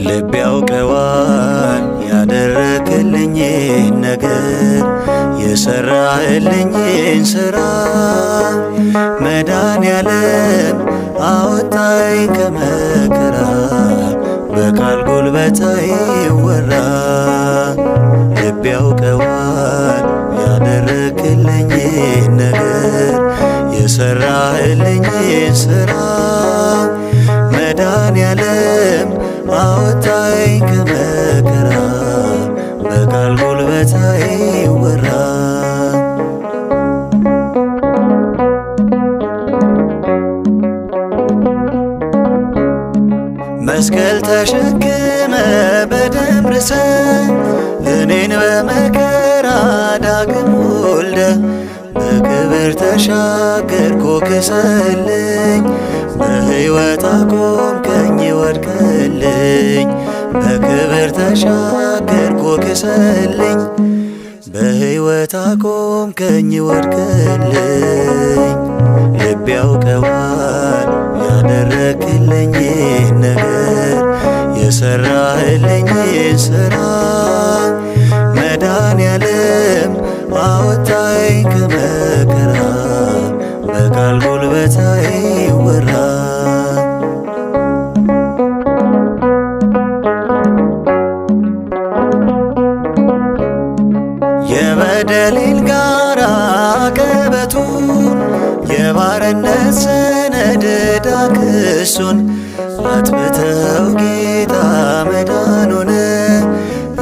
ልብ ያውቀዋል ያደረክልኝን ነገር የሰራህልኝን ሥራ መድኃኔዓለም አወጣኝ ከመከራ በቃል ጉልበት አይወራ። ልብ ያውቀዋል ያደረክልኝን ነገር የሰራህልኝን ሥራ መድኃኔዓለም አወጣኝ ከመከራ በቃል ጉልበት አይወራ። መስቀል ተሸክመ በደም ርሰ እኔን በመከራ ዳግም ወልደ በክብር ተሻገርኩ ክሰልኝ በሕይወት አቆምከኝ ወድቀልኝ በክብር ተሻገርኩ ክሰልኝ በሕይወት አቆምከኝ ወድቀልኝ። ልብ ያውቀዋል ያደረክልኝን ነገር የሰራህልኝን ሥራ መድኃኔዓለም አወጣኝ ከመከራ በቃል ጉልበት አይወራ። የበደሌን ጋራ ቀበቱን የባርነት ሰነድ ዕዳ ክሱን አጥፍተው ጌታ መዳን ሆነ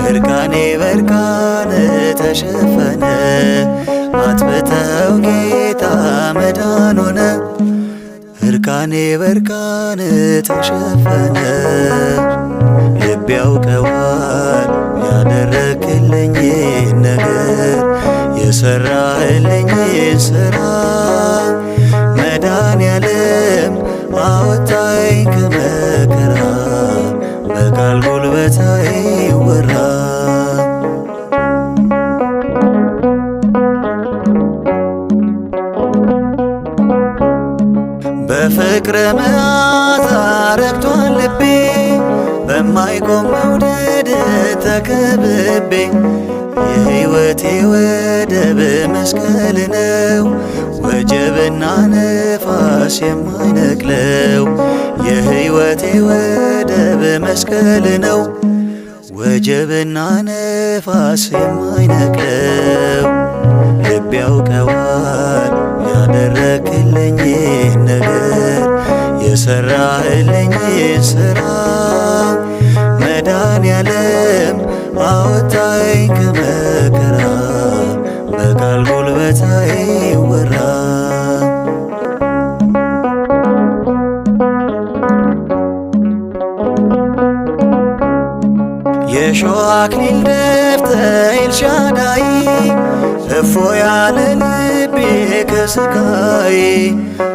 እርቃኔ በእርቃን ተሸፈነ አጥፍተው ጌታ መዳን ሆነ እርቃኔ በእርቃን ተሸፈነ። ልብ ያውቀዋል ያደረክልኝን ነገር የሰራህልኝን ሥራ መድኃኔዓለም አወጣኝ ከመከራ በቃል ጉልበት አይወራ። በፍቅር መዓዛ ረክቷል ልቤ በማይቆም መውደድ ተከብቤ የሕይወቴ ወደብ መስቀል ነው ወጀብና ነፋስ የማይነቅለው የሕይወቴ ወደብ መስቀል ነው ወጀብና ነፋስ የማይነቅለው። ልብ ያውቀዋል ያደረክልኝን ነገር የሰራህልኝን ሥራ መድኃኔዓለም አወጣኝ ከመከራ በቃል ጉልበት አይወራ። የሾህ አክሊል ደፍተህ ኤልሻዳይ እፎ ያለ ልቤ ከስቃይ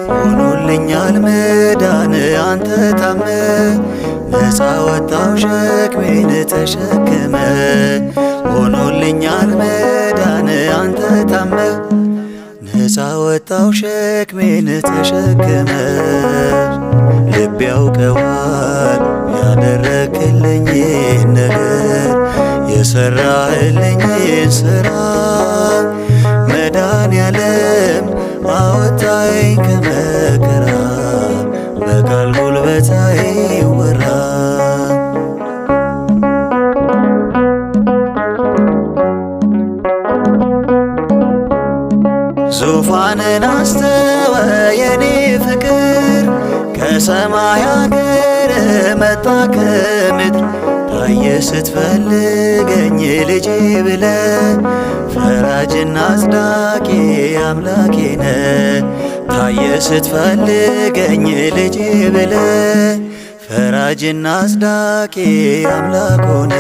ሆኖልኛል መዳን አንተ ታመ ነፃ ወጣው ሸክሜን ተሸክመ ሆኖልኛል መዳን አንተ ታመ ነፃ ወጣው ሸክሜን ተሸክመ። ልብ ያውቀዋል ያደረክልኝን ነገር የሰራህልኝን ሥራ መድኃኔዓለም አወጣኝ ከመከራ በቃል ጉልበት አይወራ። ዙፋንን አስተወ የኔ ፍቅር ከሰማይ አገር መጣ ከምድር ታየ ስትፈልገኝ ልጄ ብለ ፈራጅና አጽዳቂ አምላኬ ነ ታየ ስትፈልገኝ ልጄ ብለ ፈራጅና አጽዳቂ አምላክ ሆነ።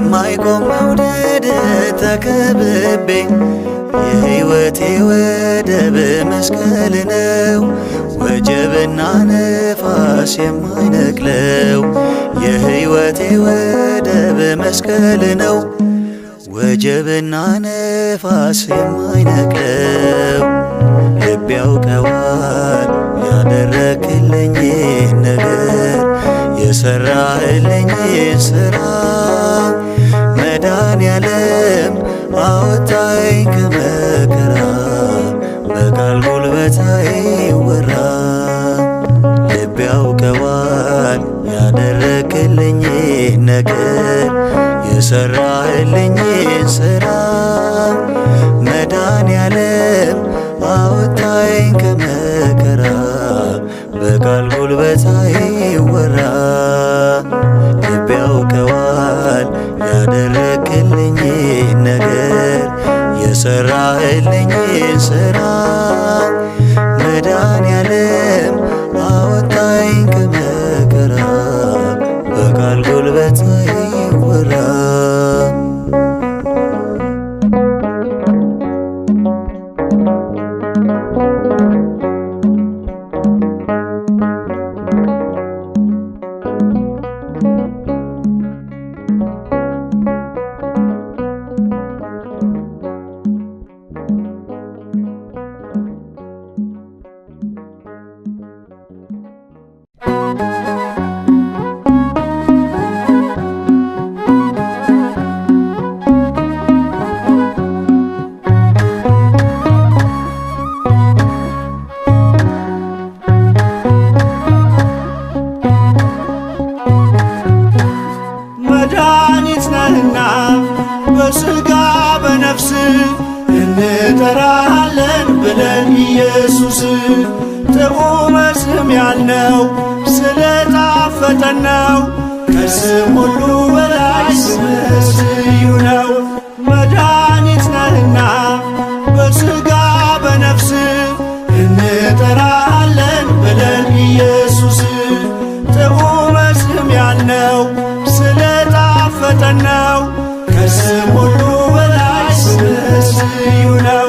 በማይቆም መውደድ ተከብቤ የሕይወቴ ወደብ መስቀል ነው ወጀብና ነፋስ የማይነቅለው የሕይወቴ ወደብ መስቀል ነው ወጀብና ነፋስ የማይነቅለው ልብ ያውቀዋል ያደረክልኝን ነገር የሰራህልኝን ሥራ መድኃኔዓለም አወጣኝ ከመከራ በቃል ጉልበት አይወራ ልብ ያውቀዋል ያደረክልኝን ነገር የሰራህልኝን ሥራ መድኃኔዓለም አወጣኝ ከመከራ በቃል ጉልበት አይወራ ልብ ያውቀዋል ያደረክልኝን ነገር የሰራህልኝን ሥራ መድኃኔዓለም አወጣኝ ከመከራ በቃል ጉልበት አይወራ መድኃኒት ነህና በሥጋ በነፍስ እንጠራሃለን ብለን ኢየሱስ ጥዑመ ስም ያልነው ስለ ጣፈጠን ነው ከስም ሁሉ በላይ ስምህ ልዩ ነው መድኃኒት ነህና በሥጋ በነፍስ እንጠራሃለን ብለን ኢየሱስ ጥዑመ ስም ያልነው ስለ ጣፈጠን ነው ከስም ሁሉ በላይ ስምህ ልዩ ነው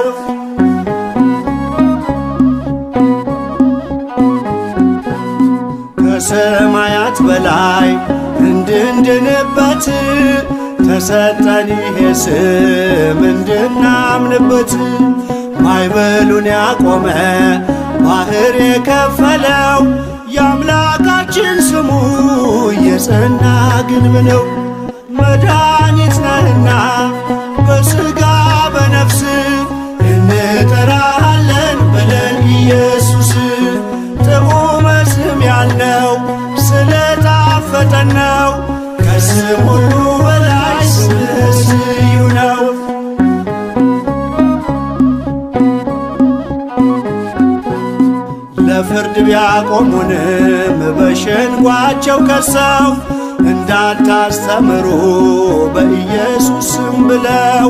ከሰማያት በላይ እንድንድንበት ተሰጠን ይሄ ስም እንድናምንበት ማዕበሉን ያቆመ ባሕር የከፈለው የአምላካችን ስሙ የጸና ግንብ ነው መድኃኒት ነህና በሥጋ በነፍስ እንጠራሃለን ብለን ኢየሱስ ጥዑመ ስም ያልነው ስለ ጣፈጠን ነው ከስም ሁሉ በላይ ስምህ ልዩ ነው ለፍርድ ቢያቆሙንም በሸንጓቸው ከሰው እንዳታስተምሩ በኢየሱስ ስም ብለው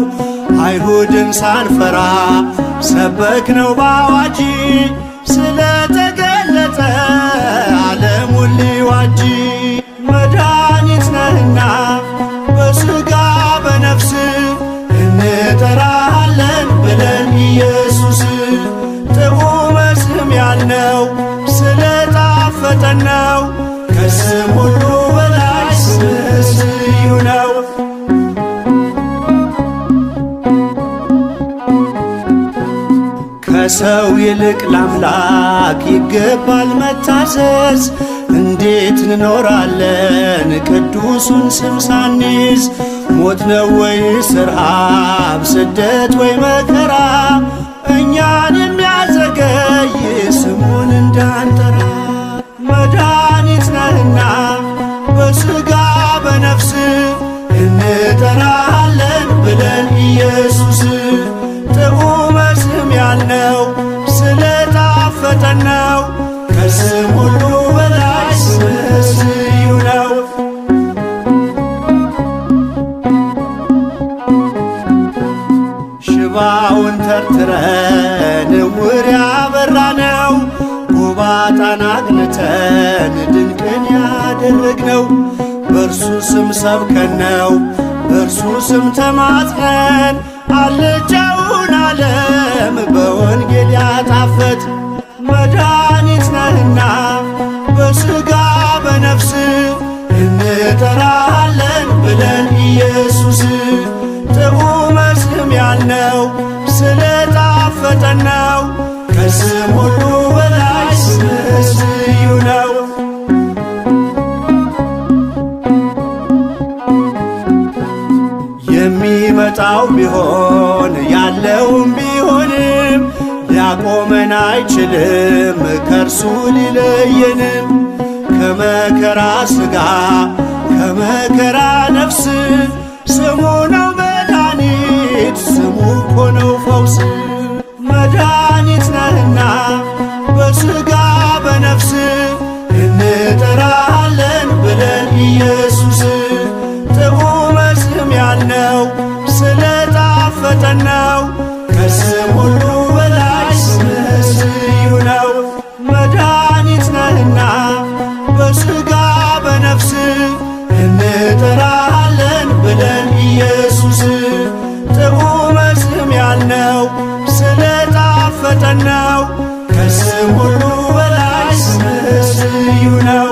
አይሁድን ሳንፈራ ሰበክነው በአዋጅ ስለተገለጠ ዓለሙን ሊዋጅ መድኃኒት ነህና በሥጋ በነፍስ እንጠራሃለን ብለን ኢየሱስ ጥዑመ ስም ያልነው ስለ ጣፈጠን ነው ከስም ሁሉ በላይ ስምህ ልዩ ነው ከሰው ይልቅ ለአምላክ ይገባል መታዘዝ እንዴት እንኖራለን ቅዱሱን ስም ሳንይዝ ሞት ነው ወይስ ረሃብ ስደት ወይ መከራ እኛን የሚያዘገይ ስሙን እንዳንጠራ መድኃኒት ነህና በሥጋ በነፍስ እንጠራሃለን ብለን ኢየሱስ ጥዑመ ስም ያልነው ስለ ጣፈጠን ነው ከስም ሁሉ በላይ ስምህ ልዩ ነው ሽባውን ተርትረን ዕውር ያበራነው ጎባጣን አቅንተን ድንቅን ያደረግነው በእርሱ ስም ሰብከን ነው በእርሱ ስም ተማጽነን አልጫውን ዓለም በወንጌል ያጣፈጥ መድኃኒት ነህና በሥጋ በነፍስ እንጠራሃለን ብለን ኢየሱስ ጥዑመ ስም ያልነው ስለ ጣፈጠን ነው። ከስም ሁሉ በላይ ስምህ ልዩ ነው። የሚመጣው ቢሆን ያለውም ቢሆንም ሊያቆመን አይችልም ከእርሱ ሊለየንም። ከመከራ ሥጋ ከመከራ ነፍስ ስሙ ነው መድኃኒት ስሙ እኮ ነው ፈውስ። መድኃኒት ነህና በሥጋ በነፍስ እንጠራሃለን ብለን ኢየሱስ ጥዑመ ስም ያልነው ስለ ጣፈጠን ነው። ከስም ሁሉ በላይ ስምህ ልዩ ነው። መድኃኒት ነህና በሥጋ በነፍስ እንጠራሃለን ብለን ኢየሱስ ጥዑመ ስም ያልነው ስለ ጣፈጠን ነው። ከስም ሁሉ በላይ ስምህ ልዩ ነው።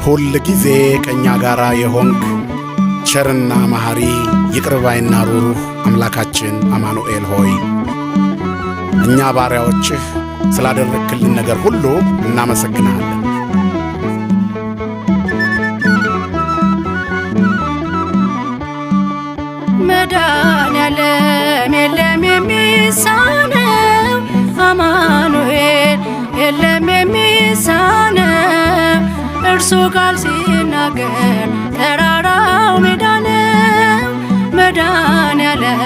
ሁል ጊዜ ከእኛ ጋር የሆንክ ቸርና መሐሪ ይቅርባይና ሩሩህ አምላካችን አማኑኤል ሆይ እኛ ባሪያዎችህ ስላደረግክልን ነገር ሁሉ እናመሰግንሃለን። መድኃኔዓለም የለም የሚሳነው አማኑኤል የለም የሚሳነው እርሱ ቃል ሲናገር ተራራው ሜዳ ነው። መድኃኔዓለም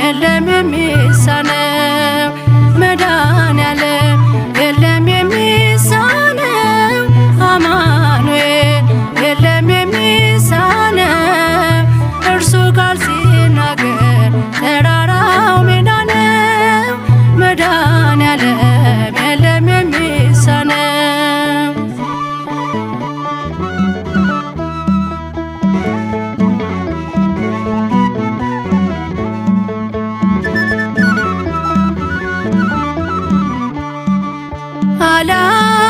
የለም የሚሳነው መድኃኔዓለም የለም የሚሳነው አማኑኤል የለም የሚሳነው እርሱ ቃል ሲናገር ተራራው ሜዳ ነው። መድኃኔዓለም የለም የሚሳነው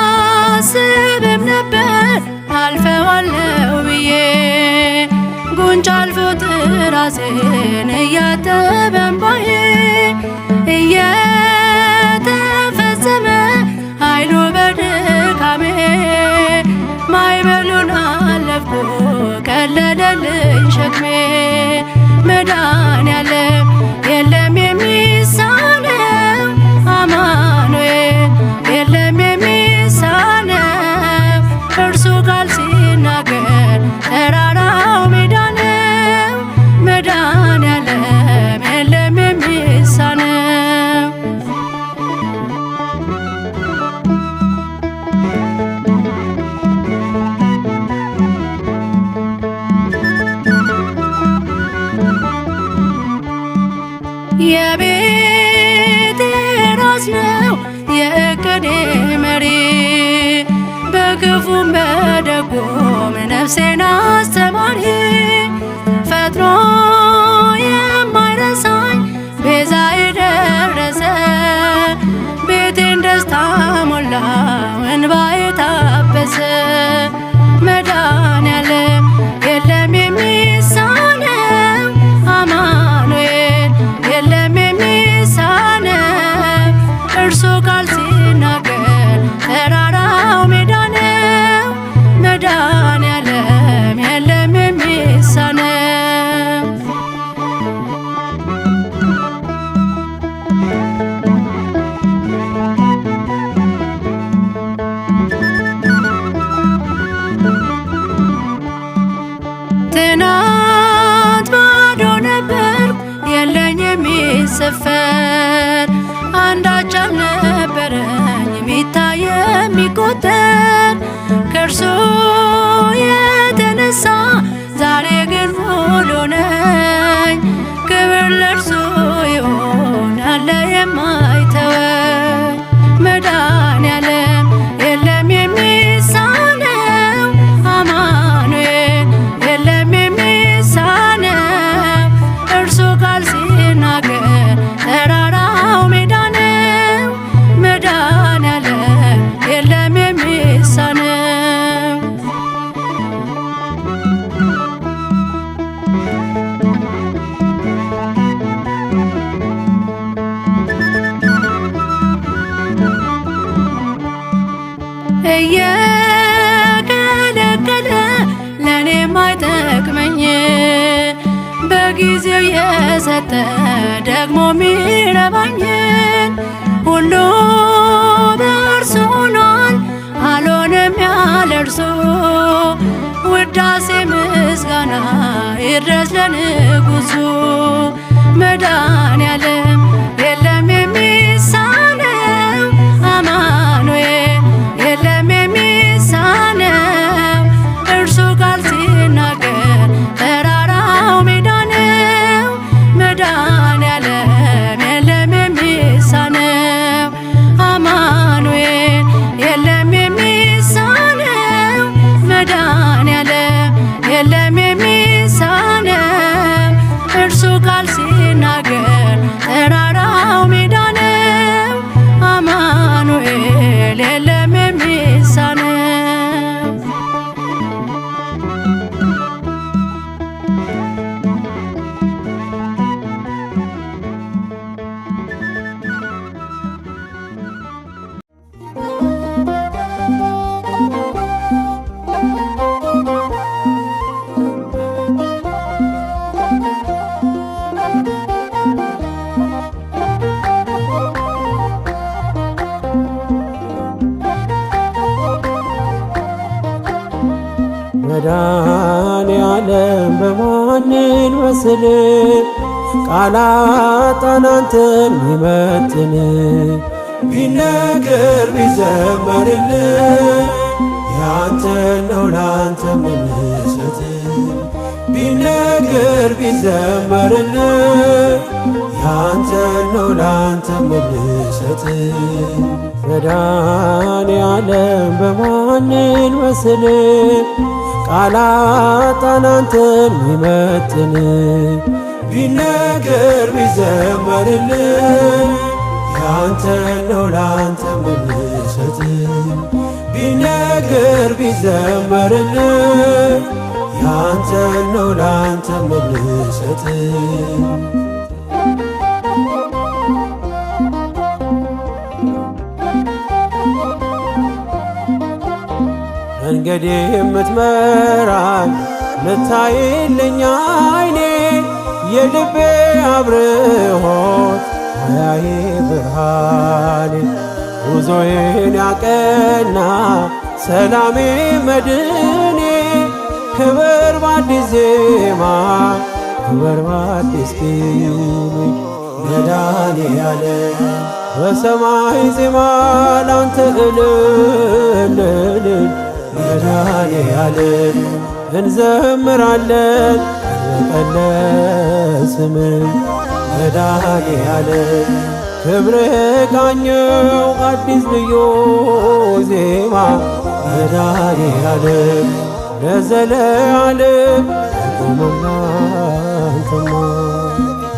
አላስብም ነበር አልፈዋለሁ ብዬ ጉንጭ አልፎት ራሴን እያጠበ እንባዬ እየተፈጸመ ኃይሉ በድካሜ ማዕበሉን አለፍኩ ቀለለልኝ ሸክሜ። መድኃኔዓለም የለም የሚሳነው አማኑኤል የለም የሚሳነው እርሱ ቃል ሲናገር ተራራው ሜዳ ነው። መድኃኔዓለም የለም የሚሳነው የቤቴ ራስ ነው የዕቅዴ መሪ በክፉም በደጉም ነፍሴን አስተማሪ ፈጥኖ የማይረሳኝ ቤዛ የደረሰ ቤቴን ደስታ ሞላው እንባዬ ታበሰ። መድኃኔዓለም የለም የሚሳነው አማኑኤል የለም የሚሳነው እርሱ ቃል ሲናገር ተራራው ሜዳ ነው። መድኃኔዓለም የለም የሚሳነው ሳይቆጠር ከእርሱ የተነሳ ዛሬ ግን ሙሉ ነኝ። ክብር ለእርሱ ይሁን ያለ የማይተወን መድኃኔዓለም የለም የሚሳነው አማኑኤል የለም የሚሳነው እርሱ ቃል ሲናገር ተራራው ሜዳ ነው። መድኃኔዓለም የለም የሚሳነው እየከለከለ ለኔ ማይጠቅመኝ በጊዜው የሰጠ ደግሞ ሚረባኝን ሁሉ በእርሱ ሆኗል አልሆንም ያለ እርሱ። ውዳሴ ምስጋና ይድረስ ለንጉሡ መድኃኔዓለም የለም የሚሳነው አማኑኤል የለም የሚሳነው እርሱ ቃል ሲናገር ተራራው ሜዳ ነው። መድኃኔዓለም የለም የሚሳነው አማኑኤል የለም የሚሳነው መድኃኔዓለም የለም የሚሳነው እርሱ ቃል ሲናገር ተራራው ሜዳ ነው። አማኑኤል የለም የሚሳነው መድኃኔዓለም በማንን መስል ቃላት አንተን ሚመጥን ቢነገር ቢዘመርልን ያንተ ነው ላንተ ምንሰጥ ቢነገር ቢዘመርልን ያንተ ነው ላንተ ምንሰጥ መድኃኔዓለም በማንን መስል ቃላት አንተን ሚመጥን ቢነገር ቢዘመርልን ያንተ ነው ላንተ ምንሰጥ ቢነገር ቢዘመርልን ያንተ ነው ላንተ ምንሰጥ መንገዴ የምትመራኝ ምታይልኝ አይኔ የልቤ አብርሆት አያዬ ብርሃኔ ጉዞዬን ያቀና ሰላሜ መድኔ ክብር በአዲስ ዜማ ክብር በአዲስ ቅኔ መድኃኔዓለም በሰማይ ዜማ ላንተ እልል መድኃኔዓለም እንዘምራለን ቀለስም መድኃኔዓለም ክብርህ ቃኘው አዲስ ልዩ ዜማ መድኃኔዓለም ለዘለዓለም አንተማ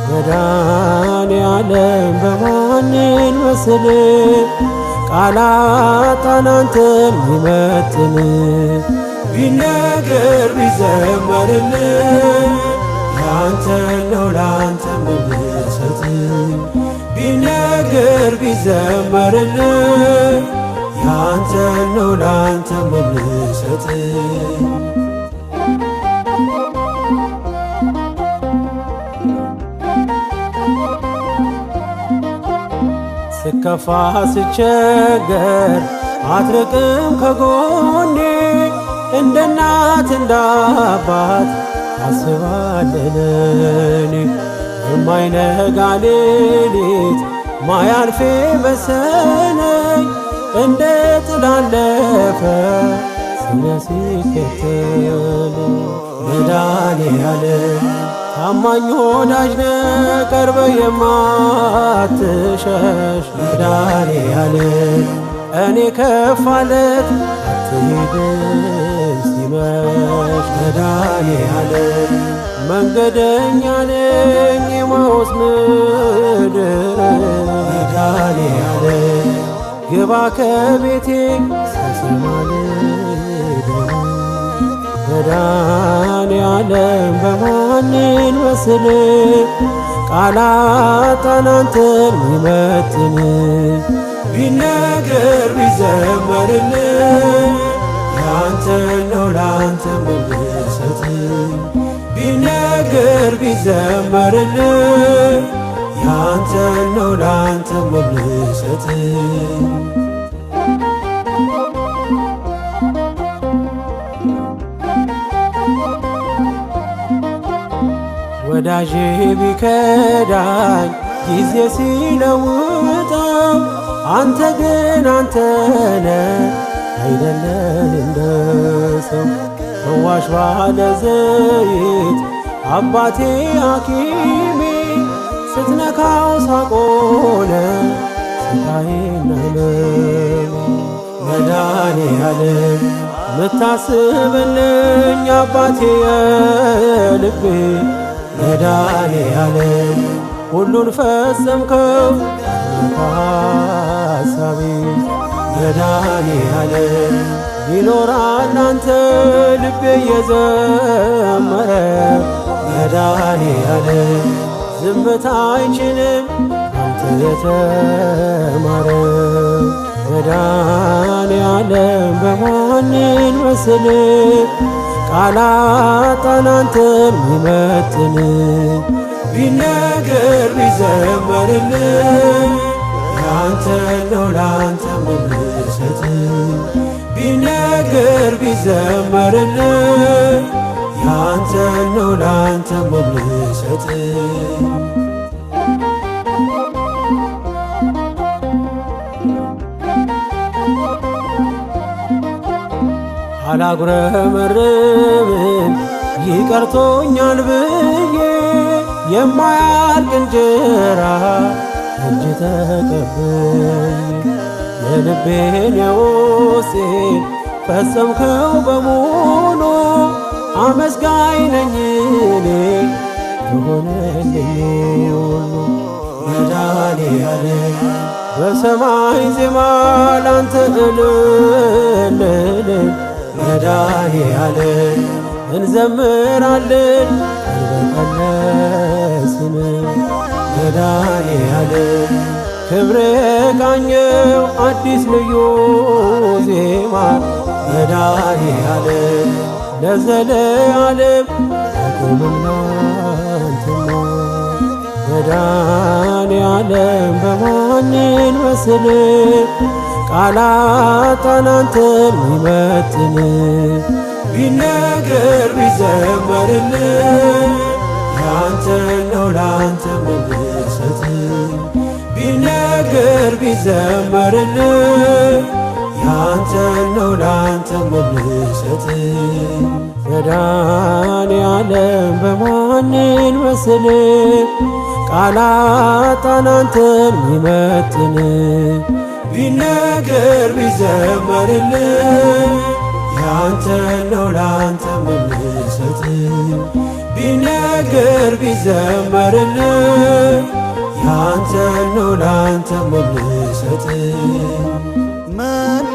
መድኃኔዓለም በማንን መስል ቃላት አንተን ሚመጥን ቢነገር ቢዘመርልን ያንተ ነው ላንተ ምንሰጥ ቢነገር ቢዘመርልን ያንተ ነው ላንተ ምንሰጥ ስከፋ ስቸገር አትርቅም ከጎኔ እንደ እናት እንደ አባት ታስባለህ የማይነጋ ሌሊት ማያልፌ በሰነኝ እንደ ስላለፈ ስለ ሲከተል መድኃኔዓለም ታማኝ ወዳጅ ነህ ቀርበ የማትሸሽ መድኃኔዓለም እኔ ከፋለት አትሄድም ሲመሽ መድኃኔዓለም መንገደኛ ነኝ የማውስ ምድር መድኃኔዓለም ግባ ከቤቴ ሳሰማል መድኃኔዓለም በማንን መስል ቃላት አንተን ሚመጥን ቢነገር ቢዘመርልህ ያንተ ነው ላንተ መልሰት ቢነገር ቢዘመርልህ ያንተ ነው ላንተ መልሰት ወዳጄ ቢከዳኝ ጊዜ ሲለውጠው አንተ ግን አንተነ አይደለህ እንደ ሰው ፈዋሽ ባለ ዘይት አባቴ ሐኪሜ ስትነካው ሳቆነ ስቃዬና ሕመሜ መድኃኔዓለም ምታስብልኝ አባቴ የልቤ መድኃኔዓለም ሁሉን ፈጸምከው ሐሳቤ መድኃኔዓለም ይኖራል አንተ ልቤ እየዘመረ መድኃኔዓለም ዝምታ አይችልም አንተ የተማረ መድኃኔዓለም በማንን መስል ቃላት አንተን ሚመጥን ቢነገር ቢዘመርልህ ያንተ ነው ላንተ መልሰት ቢነገር ቢዘመርልህ ያንተ ነው ላንተ መልሰት አላጉረመርምም ይቀርቶኛል ብዬ የማያልቅ እንጀራ እጅ ተቀበይ የልቤን የውስጤን ፈጸምከው በሙሉ አመስጋኝ ነኝ እኔ የሆነልኝ ሁሉ መድኃኔዓለም በሰማይ ዜማ ላንተ እልል መድኃኔዓለም እንዘምራለን ቀልበቀለስን መድኃኔዓለም ክብር ቃኘው አዲስ ልዩ ዜማ መድኃኔዓለም ለዘለዓለም አቁምና አንተማ መድኃኔዓለም በማንን መስል ቃላት አንተን ሚመጥን ቢነገር ቢዘመርልህ ያንተ ነው ላንተ መልሰት ቢነገር ቢዘመርልህ ያንተ ነው ላንተ መልሰት መድኃኔዓለም በማንን መስል ቃላት አንተን ሚመጥን ቢነገር ቢዘመርልህ ያንተ ነው ላንተ መልሰት ቢነገር ቢዘመርልህ ያንተ ነው ላንተ መልሰት መኑ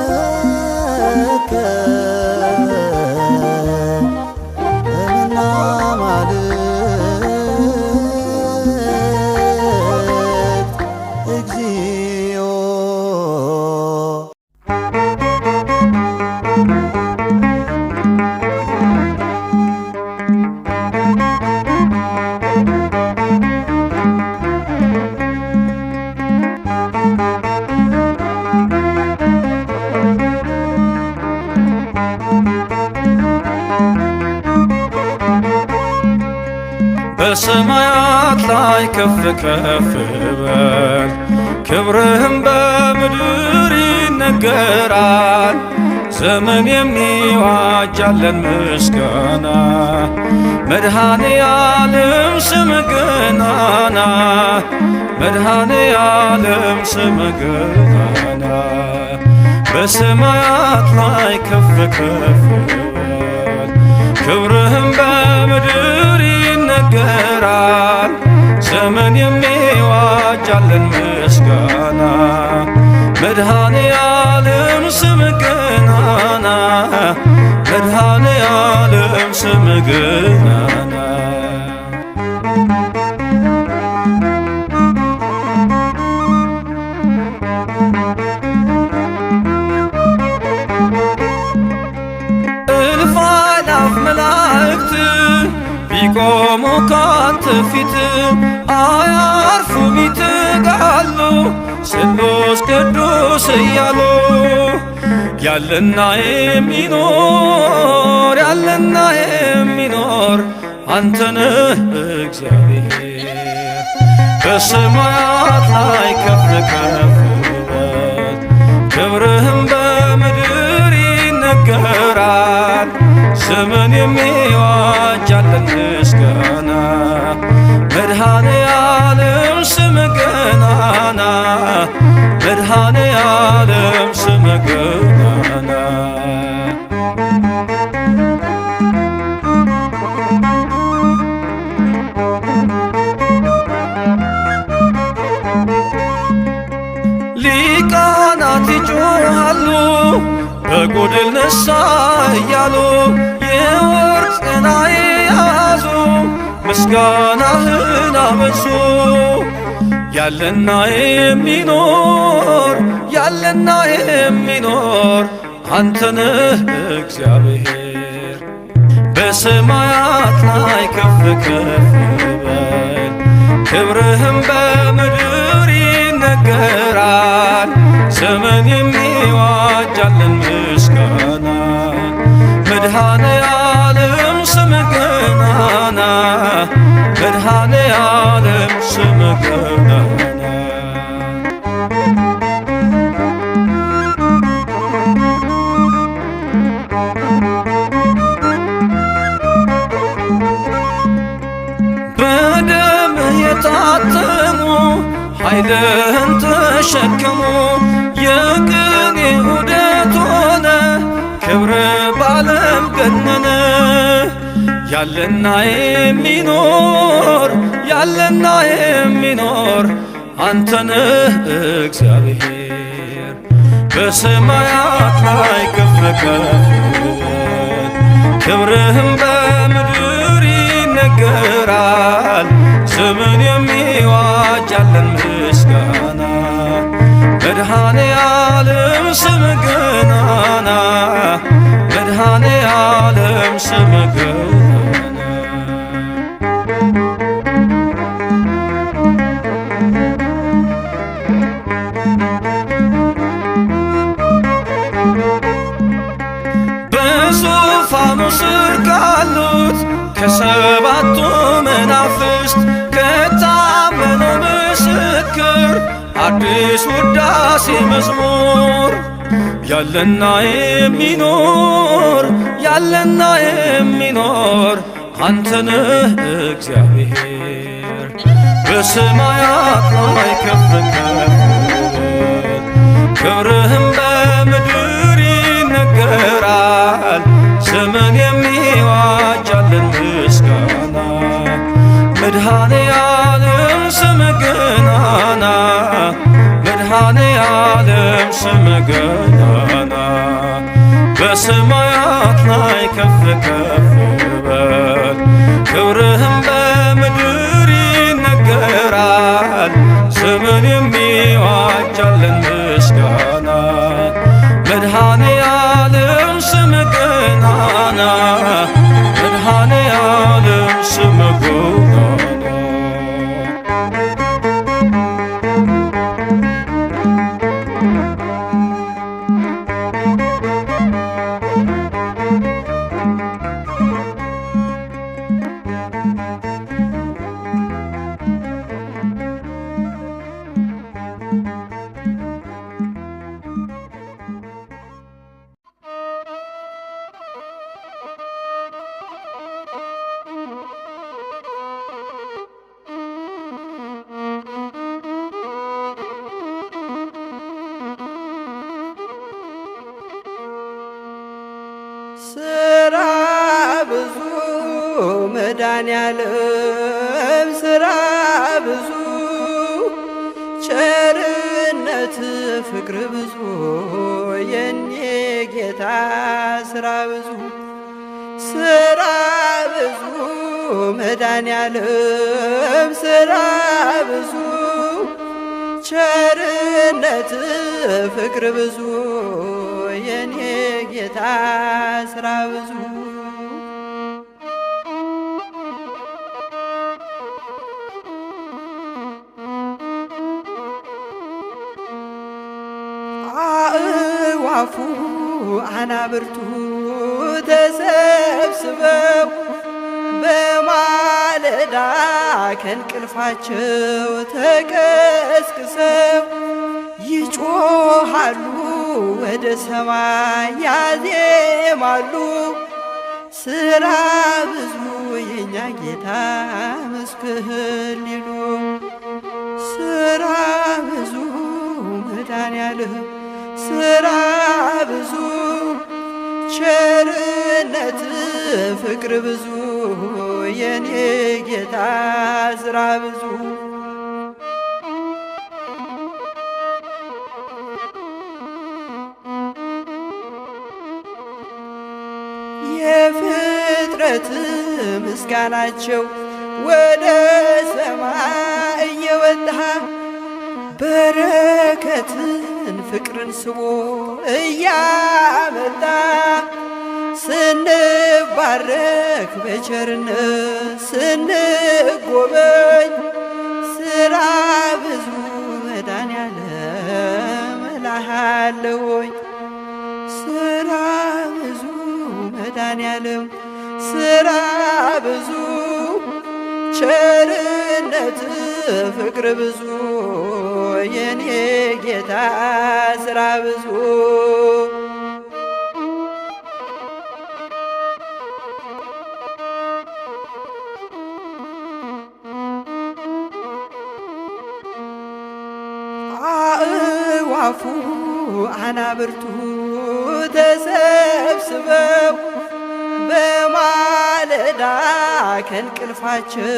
ይመስለከ እምነ አማልክት እግዚኦ በሰማያ በሰማያት ላይ ከፍ ከፍ በል ክብርህም በምድር ይነገራል። ዘመን የሚዋጃለን ምስጋና መድኃኔ ዓለም ስምህ ገናና መድኃኔ ዓለም ስምህ ገናና በሰማያት ላይ ከፍ ከፍ በል ክብርህም በምድር ይነገራል። ዘመን የሚዋጃለን ምስጋና መድኃኔ ዓለም ስምህ ገናና መድኃኔ ዓለም ስምህ ገናና እልፍ አእላፍ መላእክት ቢቆሙ ካንተ ፊት አያርፉም ይትጋሉ ስሉስ ቅዱስ እያሉ ያለና የሚኖር ያለና የሚኖር አንተነህ እግዚአብሔር በሰማያት ላይ ከፍ ከፍ በል ክብርህም በምድር ይነገራል። ዘመን የሚዋጃለን ምስጋና መድኃኔ ዓለም ስምህ ገናና መድኃኔ ዓለም ስምህ ገናና ሊቃናት ይጮኻሉ በጎድል ነሣ እያሉ የወርቅ ጽና የያዙ ምስጋናህን አበዙ። ያለና የሚኖር ያለና የሚኖር አንተነህ እግዚአብሔር በሰማያት ላይ ከፍ ከፍ በል ክብርህም በምድር ይነገራል። ዘመን የሚዋጃለን ምስጋና መድኃኔ ዓለም ስምህ ገናና መድኃኔ ዓለም ስምህ ገናና በደምህ የታተሙ ኃይልህን ተሸከሙ የቅኔ ዑደት ሆነ ክብር ባለም ገነነ። ያለና የሚኖር ያለና የሚኖር አንተነህ እግዚአብሔር በሰማያት ላይ ከፍ ከፍ በል ክብርህም በምድር ይነገራል። ዘመን የሚዋጃለን ምስጋና መድኃኔ ዓለም ስምህ ገናና መድኃኔ ዓለም ስምህ ገናና በዙፋኑ ስር ካሉት ከሰባቱ መናፍስት ከታመነው ምስክር አዲስ ውዳሴ መዝሙር ያለና የሚኖር ያለና የሚኖር አንተነህ እግዚአብሔር በሰማያት ላይ ከፍ ከፍ በል ክብርህም በምድር ይነገራል። ዘመን የሚዋጃለን ምስጋና መድኃኔ ዓለም ስምህ ገናና መድኃኔ ዓለም ስምህ ገናና በሰማያት ላይ ከፍ ከፍ በል ክብርህም በምድር ይነገራል። ዘመን የሚዋጃለን ምስጋና መድኃኔ ዓለም ስምህ ገናና መድኃኔ ዓለም ስምህ ገናና ስራ ብዙ መድኃኔዓለም ስራ ብዙ ቸርነት ፍቅር ብዙ የኔ ጌታ ስራ ብዙ ስራ ብዙ መድኃኔዓለም ስራ ብዙ ቸርነት ፍቅር ብዙ የኔ ጌታ ስራ ብዙ አእዋፉ አናብርቱ ተሰብስበው በማለዳ ከእንቅልፋቸው ተቀስቅሰው ይጮሃሉ ወደ ሰማይ ያዜማሉ። ስራ ብዙ የኛ ጌታ መስክር ሊሉ ስራ ብዙ መድኃኔዓለም ስራ ብዙ ቸርነት ፍቅር ብዙ የኔ ጌታ ስራ ብዙ የፍጥረት ምስጋናቸው ወደ ሰማይ እየወጣ በረከትን ፍቅርን ስቦ እያመጣ ስንባረክ በቸርነት ስንጎበኝ ስራ ብዙ መድኃኔዓለም እልሃለሁኝ ስራ ብዙ መድኃኔዓለም ስራ ብዙ ቸርነት ፍቅር ብዙ የኔ ጌታ ስራ ብዙ አእዋፉ አናብርቱ ተሰብስበው በማለዳ ከእንቅልፋቸው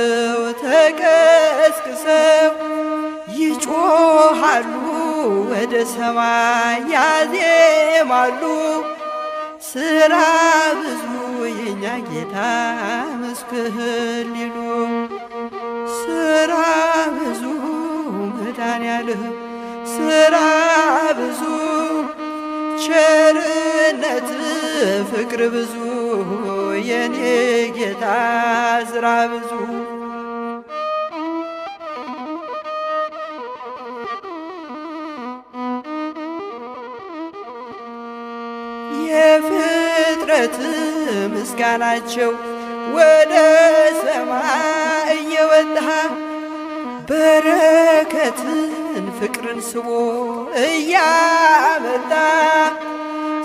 ተቀስቅሰው ይጮሃሉ ወደ ሰማይ ያዜማሉ። ስራ ብዙ የኛ ጌታ መስክር ሊሉ ስራ ብዙ መድኃኔዓለም ስራ ብዙ ቸርነት ፍቅር ብዙ የኔ ጌታ ስራ ብዙ የፍጥረት ምስጋናቸው ወደ ሰማይ እየወጣ በረከትን ፍቅርን ስቦ እያመጣ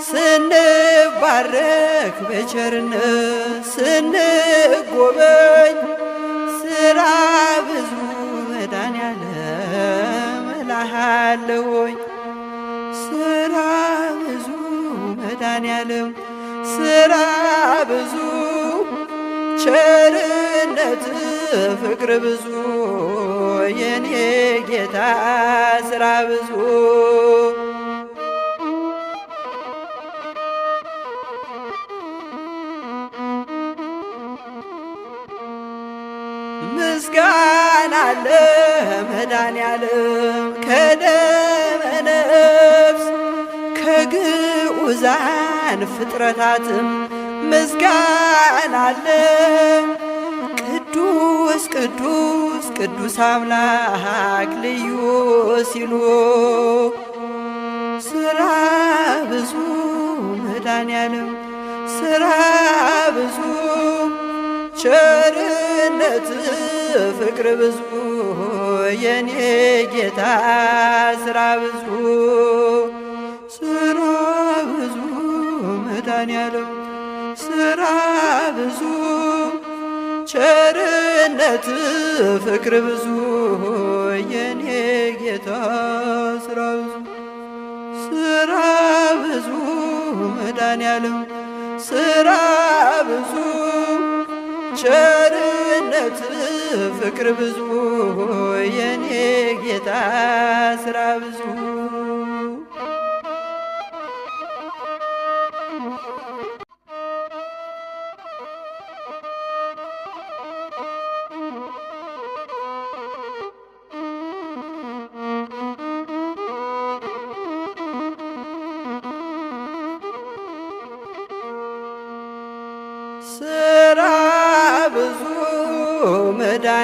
ስንባረክ በቸርነት ስንጎበኝ ስራ ብዙ መድኃኔዓለም እልሃለሁኝ ስራ ብዙ መድኃኔዓለም ስራ ብዙ ቸርነት ፍቅር ብዙ የኔ ጌታ ስራ ብዙ ምስጋና ለመድኃኔዓለም ከደመ ነፍስ ከግዑዛን ፍጥረታትም ምስጋና አለ። ቅዱስ ቅዱስ ቅዱስ አምላክ ልዩ ሲሉ ስራ ብዙ መድኃኔዓለም ስራ ብዙ ቸርነት ፍቅር ብዙ የኔ ጌታ ስራ ብዙ ስራ ብዙ መድኃኔዓለም ስራ ብዙ ቸርነት ፍቅር ብዙ የኔ ጌታ ስራ ብዙ ስራ ብዙ መድኃኔዓለም ስራ ብዙ ቸርነት ፍቅር ብዙ የኔ ጌታ ስራ ብዙ ስራ ብዙ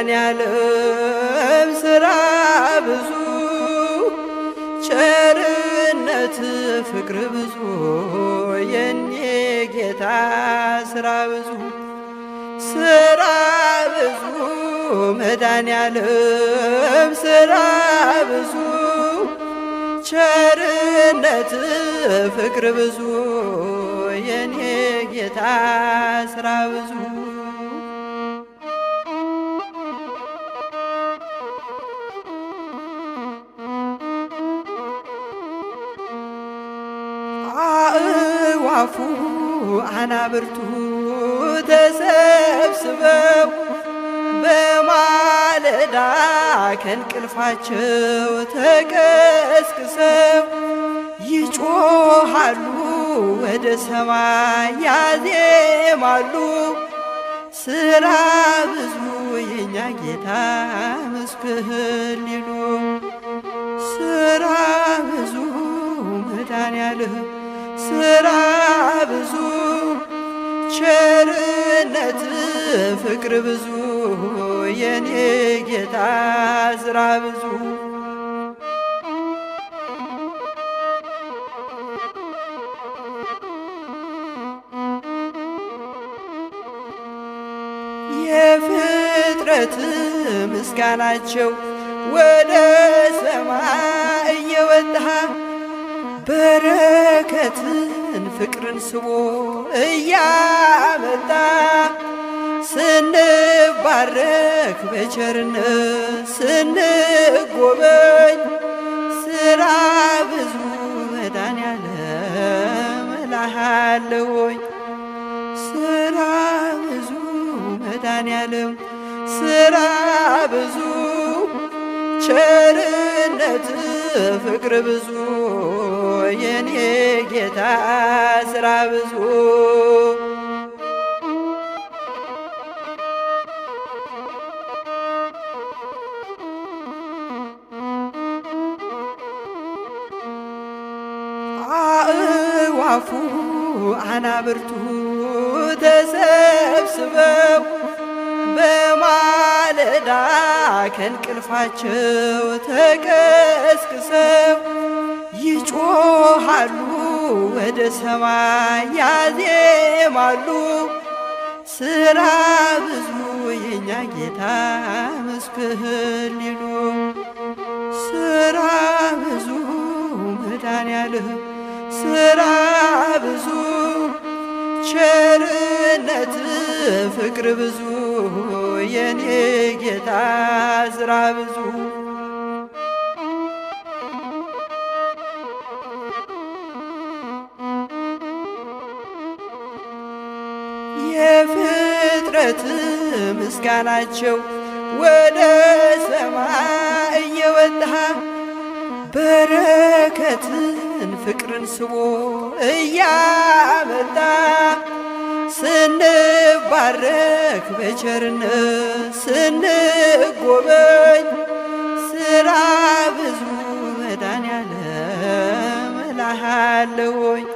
መድኃኔዓለም ስራ ብዙ ቸርነት ፍቅር ብዙ የኔ ጌታ ስራ ብዙ ስራ ብዙ መድኃኔዓለም ስራ ብዙ ቸርነት ፍቅር ብዙ የኔ ጌታ ስራ ብዙ አእዋፉ አናብርቱ ተሰብስበው በማለዳ ከእንቅልፋቸው ተቀስቅሰው ይጮሃሉ ወደ ሰማይ ያዜማሉ። ስራ ብዙ የኛ ጌታ መስክር ሊሉ ስራ ብዙ መድኃኔዓለም ስራ ብዙ ቸርነት ፍቅር ብዙ የኔ ጌታ ስራ ብዙ የፍጥረት ምስጋናቸው ወደ ሰማይ እየወጣ በረከትን ፍቅርን ስቦ እያመጣ ስንባረክ በቸርነት ስንጎበኝ ስራ ብዙ መድኃኔዓለም እልሃለሁኝ ስራ ብዙ መድኃኔዓለም ስራ ብዙ ቸርነት ፍቅር ብዙ የኔ ጌታ ስራ ብዙ አእዋፉ አናብርቱ ተሰብስበው በማለዳ ከእንቅልፋቸው ተቀስቅሰው ይጮሃሉ ወደ ሰማይ ያዜማሉ። ስራ ብዙ የኛ ጌታ መስክር ሊሉ ስራ ብዙ መድኃኔዓለም ስራ ብዙ ቸርነት ፍቅር ብዙ የኔ ጌታ ስራ ብዙ የፍጥረት ምስጋናቸው ወደ ሰማይ እየወጣ በረከትን ፍቅርን ስቦ እያመጣ ስንባረክ በቸርነት ስንጎበኝ ስራ ብዙ መድኃኔዓለም እልሃለሁኝ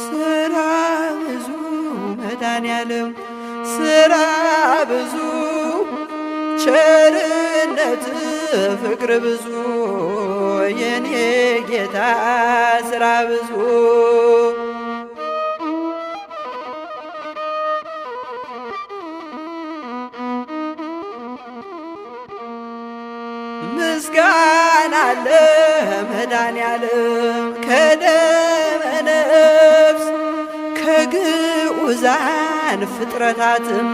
ስራ ብዙ መድኃኔዓለም ስራ ብዙ ቸርነት ፍቅር ብዙ የኔ ጌታ ስራ ብዙ ምስጋና ለመድኃኔዓለም ከደመ ነፍስ ከግዑዛን ፍጥረታትም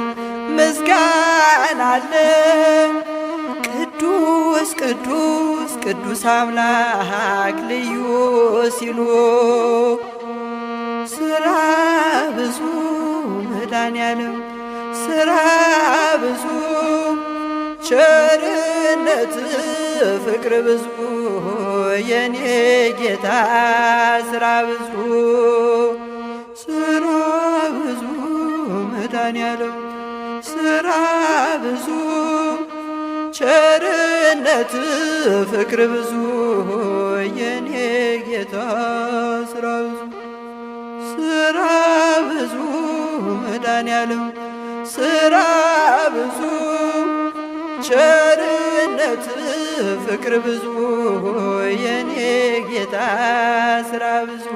ምስጋና አለ ቅዱስ ቅዱስ ቅዱስ አምላክ ልዩ ሲሉ ስራ ብዙ መድኃኔዓለም ስራ ብዙ ቸርነት ፍቅር ብዙ የኔ ጌታ ስራ ብዙ ስራ ብዙ መድኃኔዓለም ስራ ብዙ ቸርነት ፍቅር ብዙ የኔ ጌታ ስራ ብዙ ስራ ብዙ መድኃኔዓለም ስራ ብዙ ቸርነት ፍቅር ብዙ የኔ ጌታ ስራ ብዙ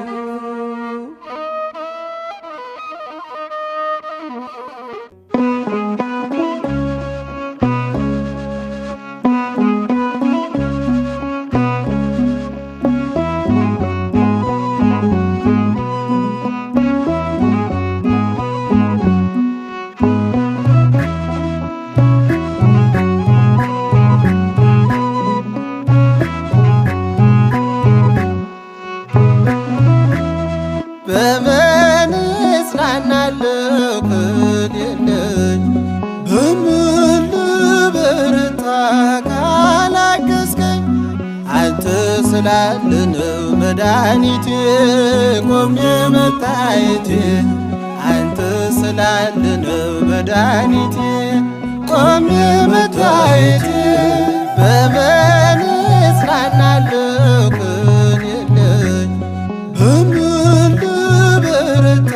በምን እጽናናለሁ ከሌለኝ በምን ልበረታ ካላገዝከኝ አንተ ስላለ ነው መድኃኒቴ ቆሜ መታየቴ አንተ ስላለ ነው መድኃኒቴ ቆሜ መታየቴ በምን እጽናናለሁ ከሌለኝ በምን ልበረታ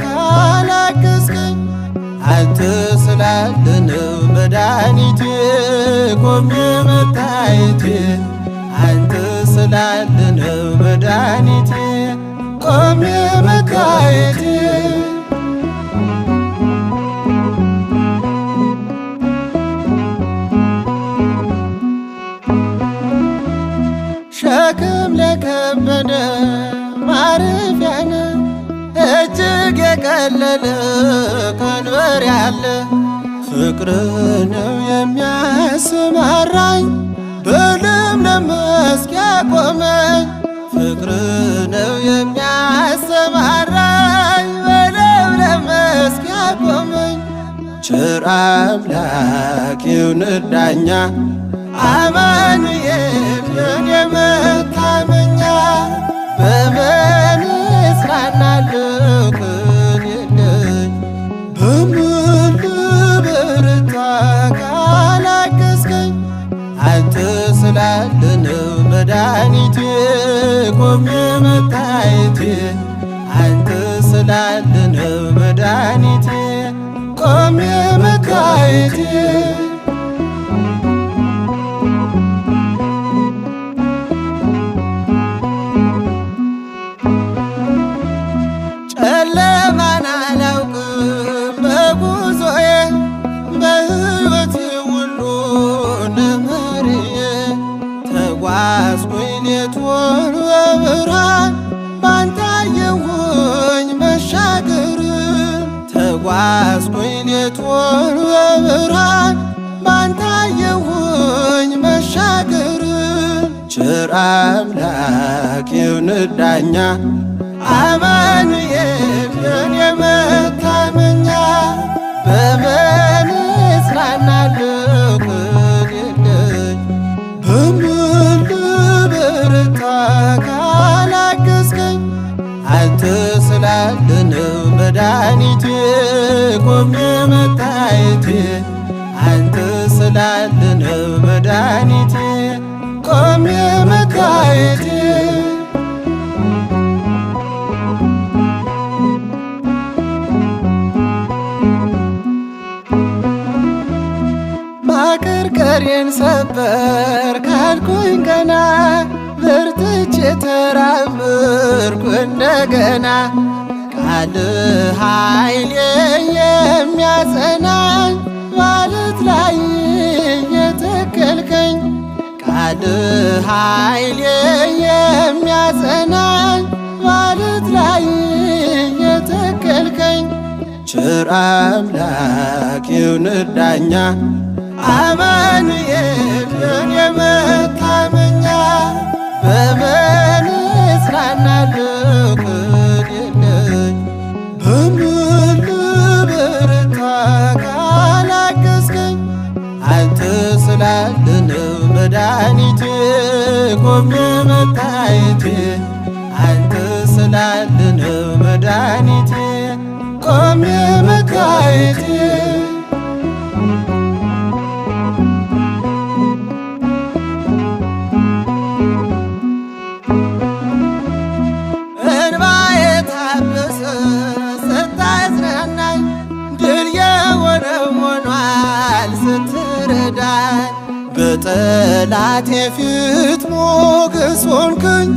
ካላገዝከኝ አንተ ስላለ ነው መድኃኒቴ ቆሜ መታየቴ አንተ ስላለ ነው መድኃኒቴ ቆሜ መታየቴ ሸክም ለከበደ ማረፊያ ነህ እጅግ የቀለለ ቀንበር ያለ ፍቅር ነው የሚያሰማራኝ በለምለም መስክ ያቆመኝ ፍቅር ነው የሚያሰማራኝ በለምለም መስክ ያቆመኝ ቸር አምላክ ይሁንህ ዳኛ አማኑኤል የኔ መታመኛ በምን እጽናናለሁ ከሌለኝ በምን ልበረታ ካላገዝከኝ አንተ ስላለ ነው መድኃኒቴ ቆሜ መታየቴ አንተ ስላለ ነው መድኃኒቴ ቆሜ መታየቴ ጨለማን አላውቅም በጉዞዬ በሕይወቴ ሁሉ ነመርዬ ተጓዝኩኝ ሌቱን በብርሃን ባንተ አየሁኝ መሻገርን ተጓዝኩኝ ሌቱን በብርሃን ባንተ አየሁኝ መሻገርን ቸር አምላክ ይሁንህ ዳኛ አማኑኤል የኔ መታመኛ በምን እጽናናለሁ ከሌለኝ በምን ልበረታ ካላገዝከኝ አንተ ስላለ ነው መድኃኒቴ ቆሜ መታየቴ አንተ ስላለ ነው መድኃኒቴ ቆሜ መታየቴ ማቀርቀሬን ሰበር ካልኩኝ ገና በርትቼ ተራመድኩ እንደገና ቃልህ ኃይሌ የሚያጸናኝ ማለት ላይ የተከልከኝ ቃልህ ኃይሌ የሚያጸናኝ ማለት ላይ የተከልከኝ ቸር አምላክ ይሁንህ ዳኛ አማኑኤል የኔ መድኃኒቴ ቆሜ መታየቴ አንተ ስላለ ነው መድኃኒቴ ቆሜ መታየቴ እንባዬ ታበሰ ስታጽናናኝ ድል የሆነው ሆኗል ስትረዳኝ በጠላቴ ፊት ሞገስ ሆንክኝ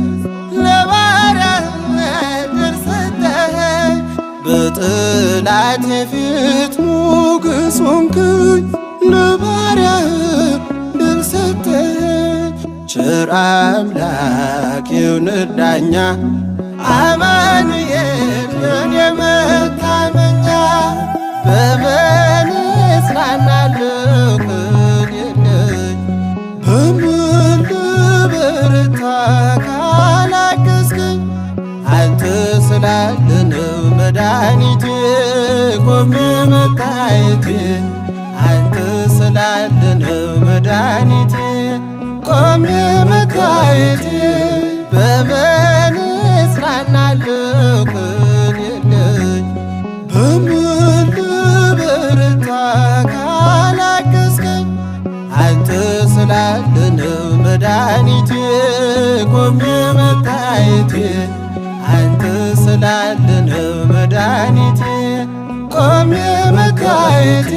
ለባሪያህ ድል ሰጠኸኝ በጠላቴ ፊት ሞገስ ሆንክኝ ለባሪያህ ድል ሰጠኸኝ ቸር አምላክ ይሁንህ ዳኛ አማኑኤል የኔ መታመኛ በምን እጽናናለሁ ከሌለኝ በምን ልበረታ ካላገዝከኝ አንተ ስላለ ነው መድኃኒቴ ቆሜ መታየቴ አንተ ስላለ ነው መድኃኒቴ ቆሜ መታየቴ በምን እጽናናለሁ ከሌለኝ በምን ልበረታ ካላገዝከኝ አንተ ስላለ ነው መድኃኒቴ ቆሜ መታየቴ አንተ ስላለ ነው መድኃኒቴ ቆሜ መታየቴ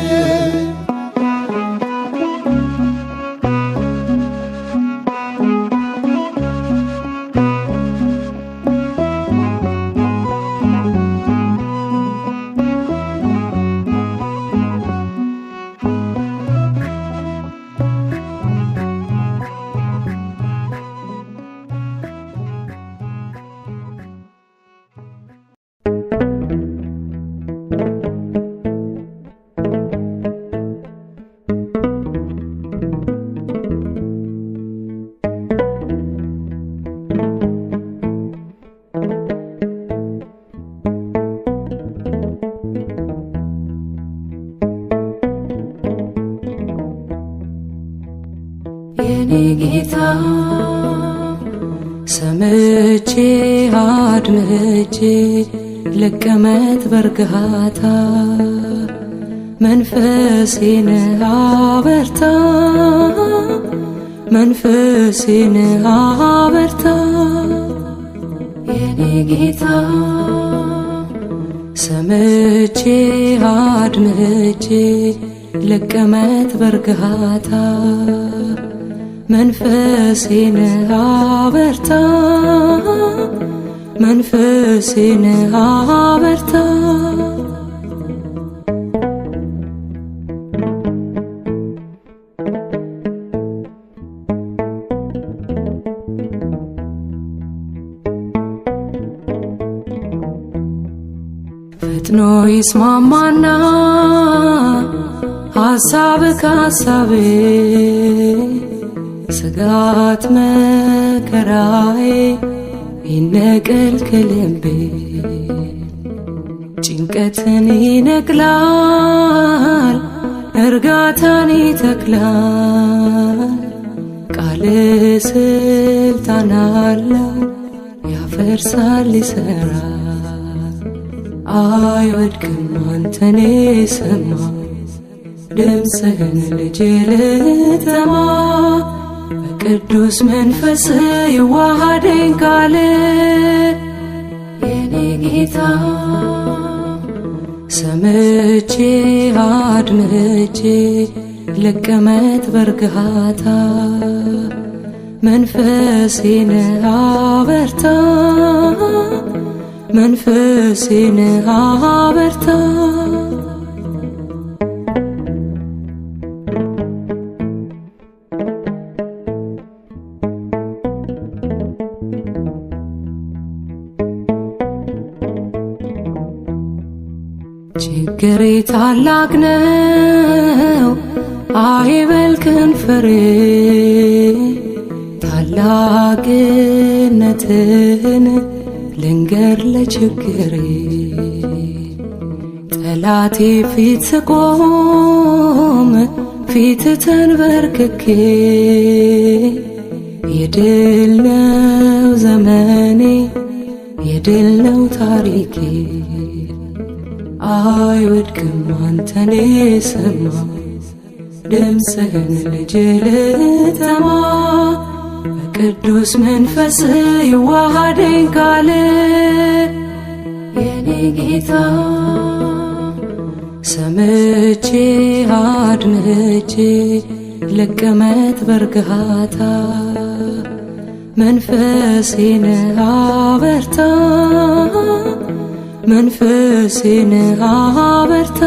የኔ ጌታ ሰምቼ አድምጬ ልቀመጥ በርግሃታ መንፈሴን አበርታ መንፈሴን አበርታ የኔ ጌታ ሰምቼ አድምጬ ልቀመጥ በርግሃታ መንፈሴን አበርታ መንፈሴን አበርታ ፈጥኖ ይስማማና ሐሳብ ከሐሳቤ ስጋት መከራዬ ይነቀል ከልቤ ጭንቀትን ይነቅላል እርጋታን ይተክላል ቃል ስልጣን አለው ያፈርሳል ይሰራል አይወድቅም አንተን የሰማ ድምፅህን ልጄ ልተማ ቅዱስ መንፈስ ይዋሃደኝ ቃል የኔ ጌታ ሰምቼ አድምጬ ልቀመጥ በርግሃታ መንፈሴን አበርታ መንፈሴን አበርታ ችግሬ ታላቅ ነው አይበል ከንፈሬ ታላቅነትህን ልንገር ለችግሬ ጠላቴ ፊት ስቆም ፊት ተንበርክኬ የድል ነው ዘመኔ የድል ነው ታሪኬ አይወድቅም አንተን የሰማ ድምፅህን ልጅ ልተማ በቅዱስ መንፈስ ይዋሃደኝ ቃል የኔ ጌታ ሰምቼ አድምጬ ልቀመጥ በርጋታ መንፈሴን አበርታ መንፈሴን አበርታ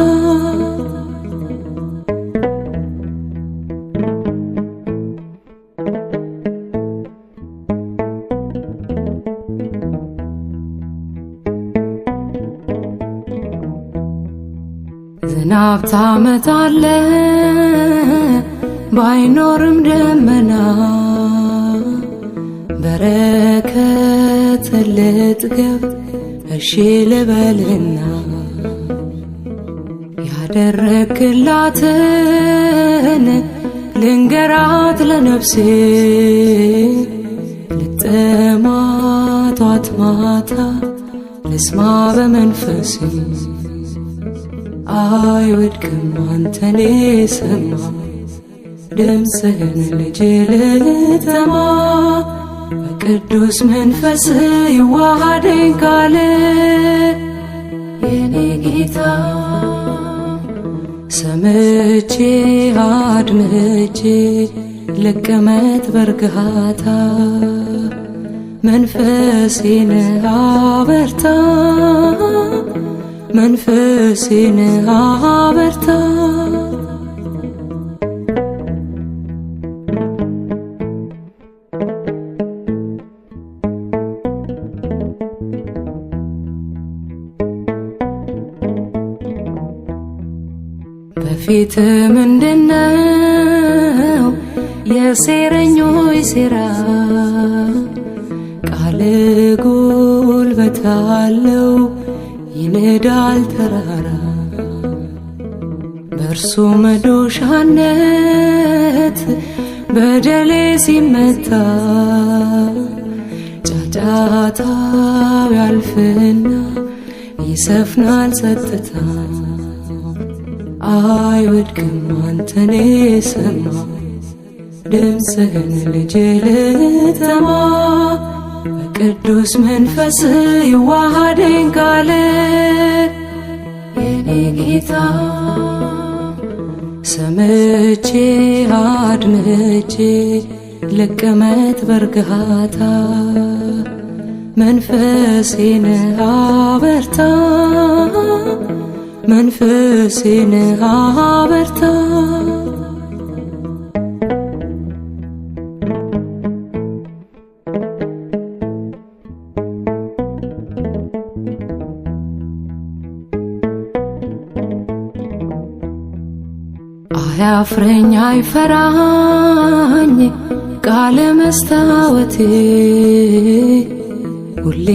ዝናብ ታመጣለህ ባይኖርም ደመና በረከት ልጥገብ እሺ ልበልና ያደረግላትን ልንገራት ለነፍሴ ልጥማት ጧት ማታ ልስማ በመንፈሴ አይወድቅም አንተን የሰማ ድምፅህን ልጅ ልተማ በቅዱስ መንፈስ ይዋሃደኝ ቃል የኔ ጌታ ሰምቼ አድምጬ ልቀመጥ በርጋታ መንፈሴን አበርታ መንፈሴን አበርታ በፊት ምንድነው የሴረኞች ሴራ ቃል ጉልበት አለው ይነዳል ተራራ በእርሱ መዶሻነት በደሌ ሲመታ ጫጫታው ያልፍና ይሰፍናል ጸጥታ አይወድቅም አንተን የሰማ ድምፅህን ልጅ ልተማ በቅዱስ መንፈስ ይዋሃደኝ ቃል የኔ ጌታ ሰምቼ አድምጬ ልቀመጥ በርጋታ መንፈሴን አበርታ መንፈሴን አበርታ አያፍረኝ አይፈራኝ ቃለ መስታወቴ ሁሌ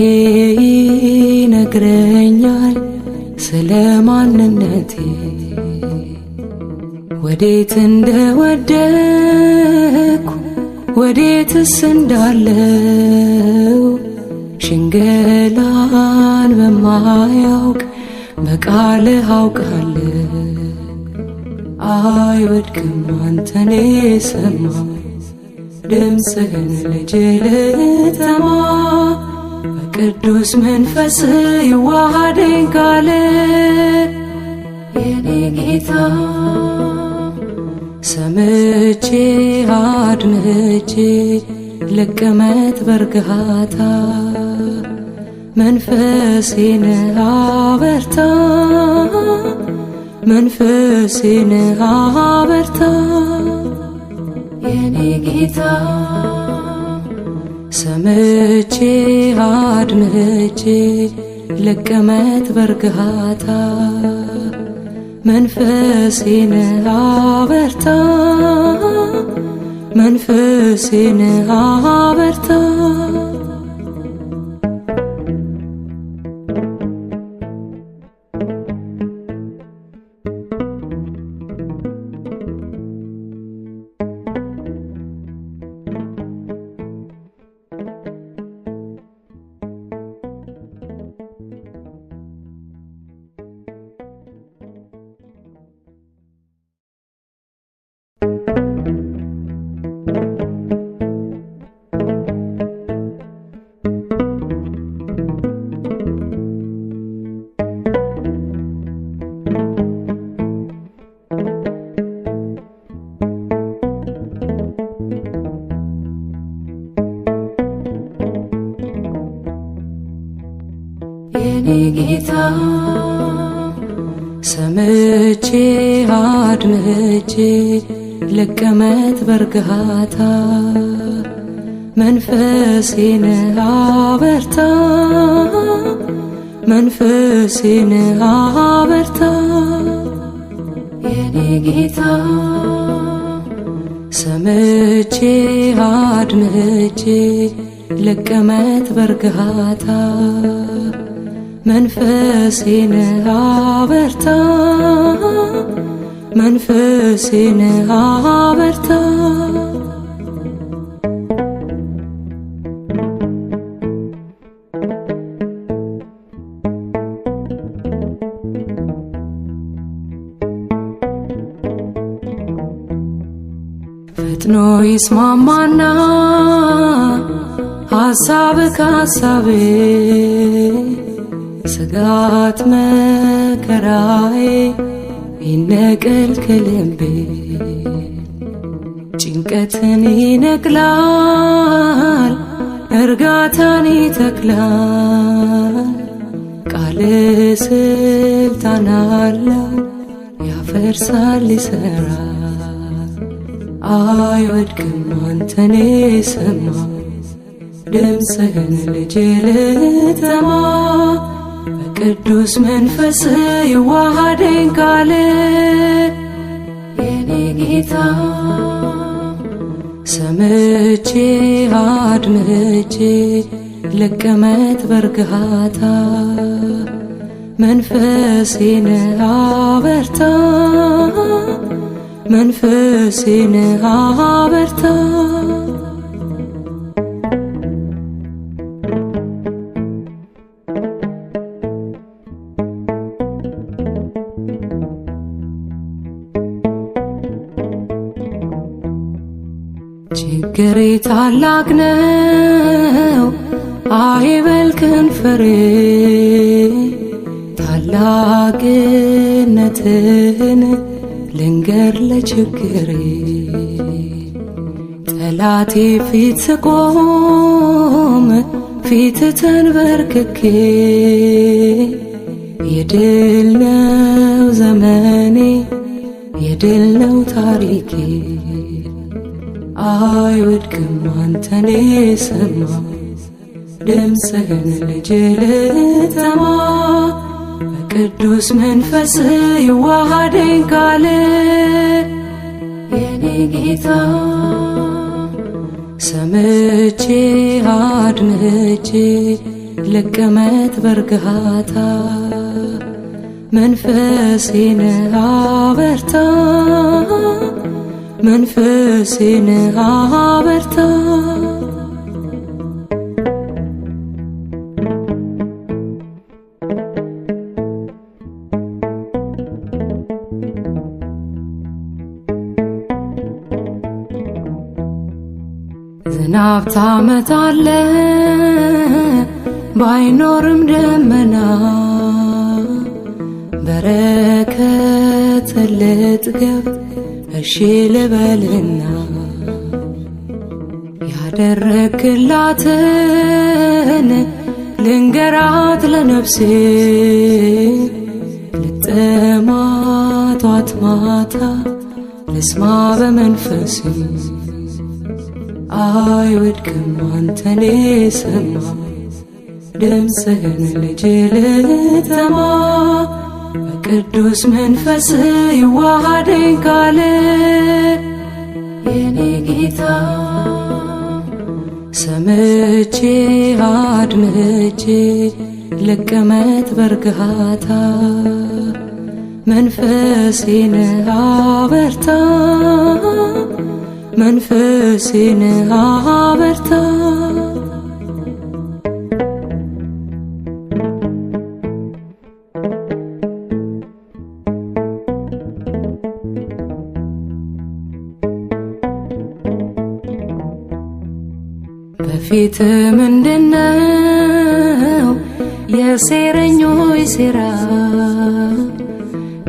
ይነግረኛል ስለ ማንነቴ ወዴት እንደወደኩ ወዴትስ እንዳለው ሽንገላን በማያውቅ በቃልህ አውቃለሁ አይወድቅም አንተን የሰማ ድምፅህን ልጅ ልተማ በቅዱስ መንፈስ ይዋሃደኝ ቃል የኔ ጌታ ሰምቼ አድምጬ ልቀመጥ በርጋታ መንፈሴን አበርታ መንፈሴን አበርታ የኔ ጌታ ሰምቼ አድምጬ ልቀመጥ በርጋታ መንፈሴን አበርታ መንፈሴን አበርታ የኔ ጌታ ሰምቼ አድምጬ ልቀመጥ በርጋታ መንፈሴን አበርታ መንፈሴን አበርታ የኔ ጌታ ሰምቼ አድምጬ ልቀመጥ በርጋታ መንፈሴን አበርታ መንፈሴን አበርታ ፈጥኖ ይስማማና ሐሳብ ከሐሳቤ ስጋት መከራዬ ይነቀል ከልቤ ጭንቀትን ይነቅላል እርጋታን ይተክላል ቃል ስልጣን አለው ያፈርሳል ይሰራል አይወድቅም አንተን የሰማ ድምፅህን ልጄ ልተማ በቅዱስ መንፈስ ይዋሃደኝ ቃል የኔ ጌታ ሰምቼ አድምጬ ልቀመጥ በርጋታ መንፈሴን አበርታ መንፈሴን አበርታ ችግሬ ታላቅ ነው አይበል ከንፈሬ ታላቅነትህን ልንገር ለችግሬ ጠላቴ ፊት ስቆም ፊት ተንበርክኬ የድል ነው ዘመኔ የድል ነው ታሪኬ አይወድቅም አንተን የሰማ ድምፅህን ልጄ ልተማ በቅዱስ መንፈስ ይዋሃደኝ ቃል የኔ ጌታ ሰምቼ አድምጬ ልቀመጥ በርጋታ መንፈሴን አበርታ መንፈሴን አበርታ ዝናብ ታመጣለህ ባይኖርም ደመና በረከት ልጥገብ እሺ ልበልና ያደረግላትን ልንገራት ለነፍሴ ልጥማቷት ማታ ልስማ በመንፈሴ አይወድቅም አንተን የሰማ ድምፅህን ልጄ ልተማ በቅዱስ መንፈስ ይዋሃደኝ ቃል የኔ ጌታ ሰምቼ አድምጬ ልቀመጥ በርጋታ መንፈሴን አበርታ መንፈሴን አበርታ በፊት ምንድነው የሴረኞች ሴራ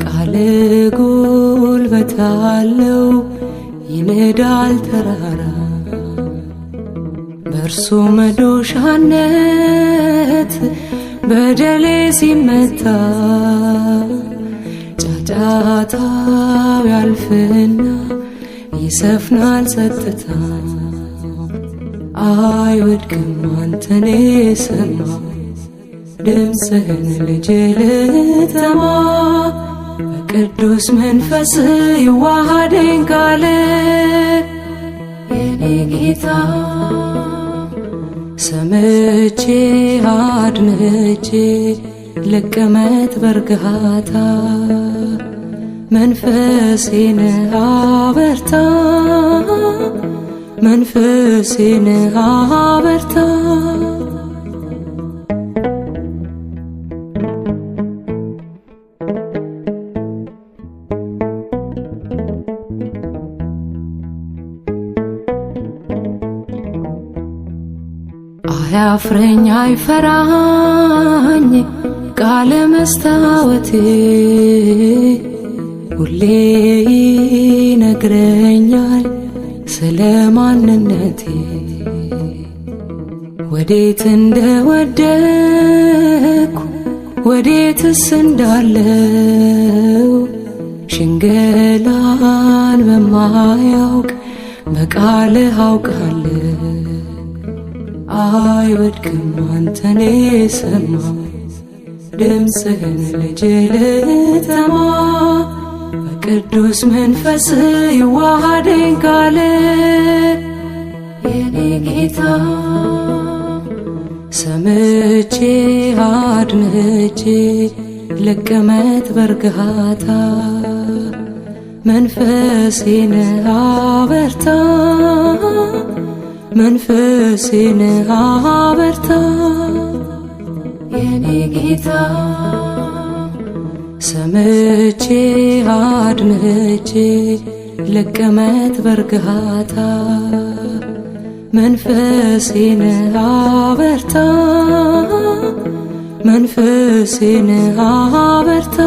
ቃል ጉልበት አለው ይነዳል ተራራ በእርሱ መዶሻነት በደሌ ሲመታ ጫጫታው ያልፍና ይሰፍናል ጸጥታ። አይወድቅም አንተን የሰማ ድምፅህን ልጅ ልተማ በቅዱስ መንፈስ ይዋሃደኝ ቃል የኔ ጌታ ሰምቼ አድምጬ ልቀመጥ በርጋታ መንፈሴን አበርታ መንፈሴን አበርታ አያፍረኝ አይፈራኝ ቃለ መስታወቴ ሁሌ ይነግረኛል ስለ ማንነቴ ወዴት እንደወደኩ ወዴትስ እንዳለው ሽንገላን በማያውቅ በቃልህ አውቃለሁ። አይወድቅም አንተን የሰማ ድምፅህን ልጅ ልተማ በቅዱስ መንፈስ ይዋሃደኝ ቃል የኔ ጌታ ሰምቼ አድምጬ ልቀመጥ በርጋታ መንፈሴን አበርታ መንፈሴን አበርታ የኔ ጌታ ሰምቼ አድምጬ ልቀመጥ በርጋታ መንፈሴን አበርታ መንፈሴን አበርታ